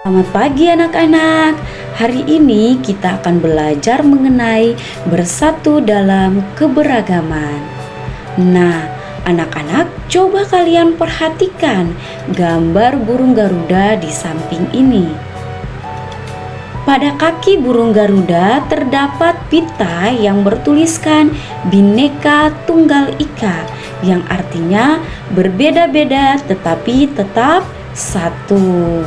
Selamat pagi anak-anak. Hari ini kita akan belajar mengenai bersatu dalam keberagaman. Nah, anak-anak, coba kalian perhatikan gambar burung Garuda di samping ini. Pada kaki burung Garuda terdapat pita yang bertuliskan Bhinneka Tunggal Ika, yang artinya berbeda-beda tetapi tetap satu.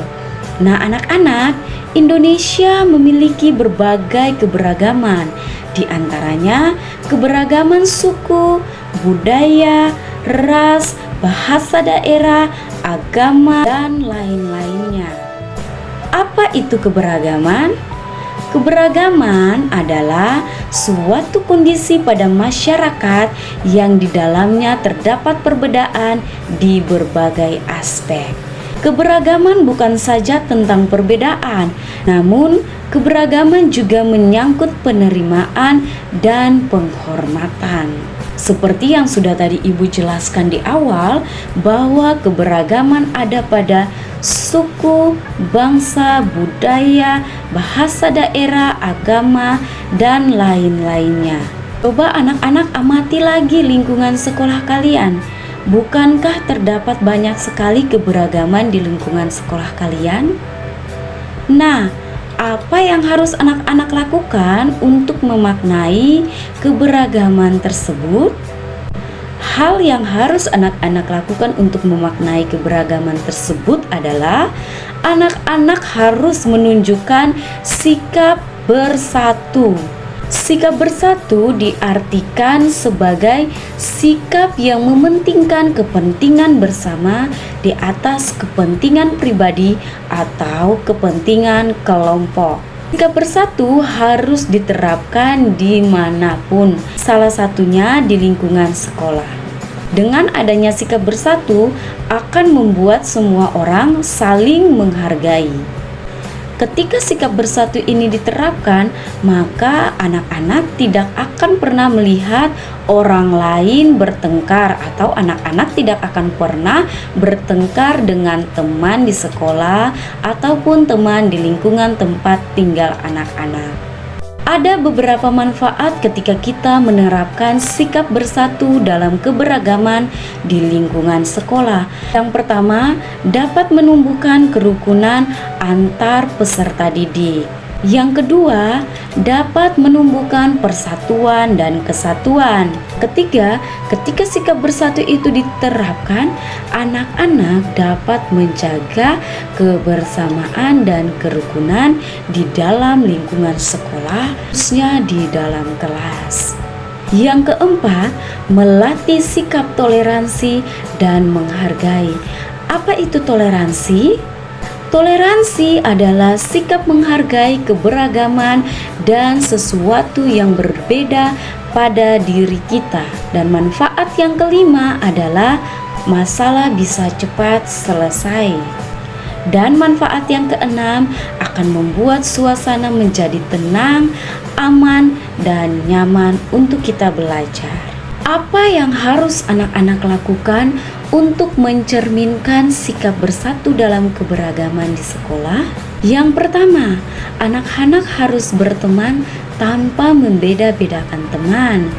Nah, anak-anak, Indonesia memiliki berbagai keberagaman, di antaranya keberagaman suku, budaya, ras, bahasa daerah, agama, dan lain-lainnya. Apa itu keberagaman? Keberagaman adalah suatu kondisi pada masyarakat yang di dalamnya terdapat perbedaan di berbagai aspek. Keberagaman bukan saja tentang perbedaan, namun keberagaman juga menyangkut penerimaan dan penghormatan. Seperti yang sudah tadi Ibu jelaskan di awal, bahwa keberagaman ada pada suku, bangsa, budaya, bahasa daerah, agama, dan lain-lainnya. Coba anak-anak amati lagi lingkungan sekolah kalian. Bukankah terdapat banyak sekali keberagaman di lingkungan sekolah kalian? Nah, apa yang harus anak-anak lakukan untuk memaknai keberagaman tersebut? Hal yang harus anak-anak lakukan untuk memaknai keberagaman tersebut adalah anak-anak harus menunjukkan sikap bersatu. Sikap bersatu diartikan sebagai sikap yang mementingkan kepentingan bersama di atas kepentingan pribadi atau kepentingan kelompok. Sikap bersatu harus diterapkan dimanapun, salah satunya di lingkungan sekolah. Dengan adanya sikap bersatu akan membuat semua orang saling menghargai. Ketika sikap bersatu ini diterapkan, maka anak-anak tidak akan pernah melihat orang lain bertengkar, atau anak-anak tidak akan pernah bertengkar dengan teman di sekolah ataupun teman di lingkungan tempat tinggal anak-anak. Ada beberapa manfaat ketika kita menerapkan sikap bersatu dalam keberagaman di lingkungan sekolah. Yang pertama, dapat menumbuhkan kerukunan antar peserta didik. Yang kedua, dapat menumbuhkan persatuan dan kesatuan. Ketiga, ketika sikap bersatu itu diterapkan, anak-anak dapat menjaga kebersamaan dan kerukunan di dalam lingkungan sekolah, khususnya di dalam kelas. Yang keempat, melatih sikap toleransi dan menghargai. Apa itu toleransi? Toleransi adalah sikap menghargai keberagaman dan sesuatu yang berbeda pada diri kita. Dan manfaat yang kelima adalah masalah bisa cepat selesai. Dan manfaat yang keenam akan membuat suasana menjadi tenang, aman, dan nyaman untuk kita belajar. Apa yang harus anak-anak lakukan untuk mencerminkan sikap bersatu dalam keberagaman di sekolah? Yang pertama, anak-anak harus berteman tanpa membeda-bedakan teman.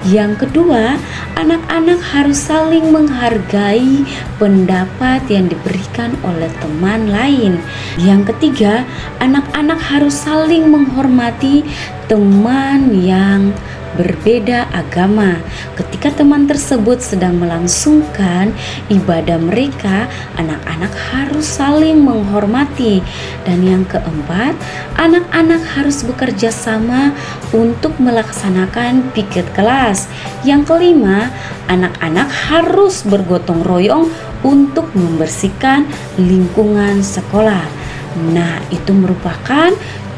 Yang kedua, anak-anak harus saling menghargai pendapat yang diberikan oleh teman lain. Yang ketiga, anak-anak harus saling menghormati teman yang berbeda agama. Ketika teman tersebut sedang melangsungkan ibadah mereka, anak-anak harus saling menghormati. Dan yang keempat, anak-anak harus bekerja sama untuk melaksanakan piket kelas. Yang kelima, anak-anak harus bergotong royong untuk membersihkan lingkungan sekolah. Nah, itu merupakan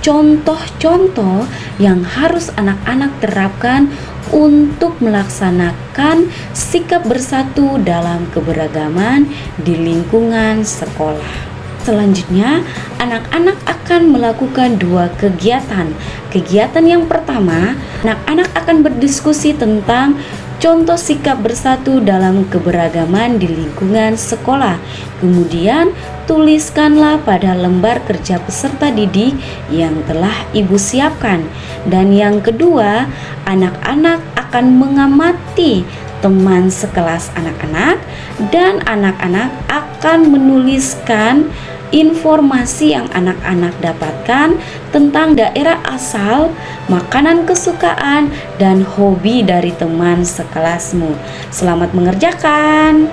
contoh-contoh yang harus anak-anak terapkan untuk melaksanakan sikap bersatu dalam keberagaman di lingkungan sekolah. Selanjutnya, anak-anak akan melakukan dua kegiatan. Kegiatan yang pertama, anak-anak akan berdiskusi tentang contoh sikap bersatu dalam keberagaman di lingkungan sekolah. Kemudian, tuliskanlah pada lembar kerja peserta didik yang telah Ibu siapkan. Dan yang kedua, anak-anak akan mengamati teman sekelas anak-anak dan anak-anak akan menuliskan informasi yang anak-anak dapatkan tentang daerah asal, makanan kesukaan, dan hobi dari teman sekelasmu. Selamat mengerjakan.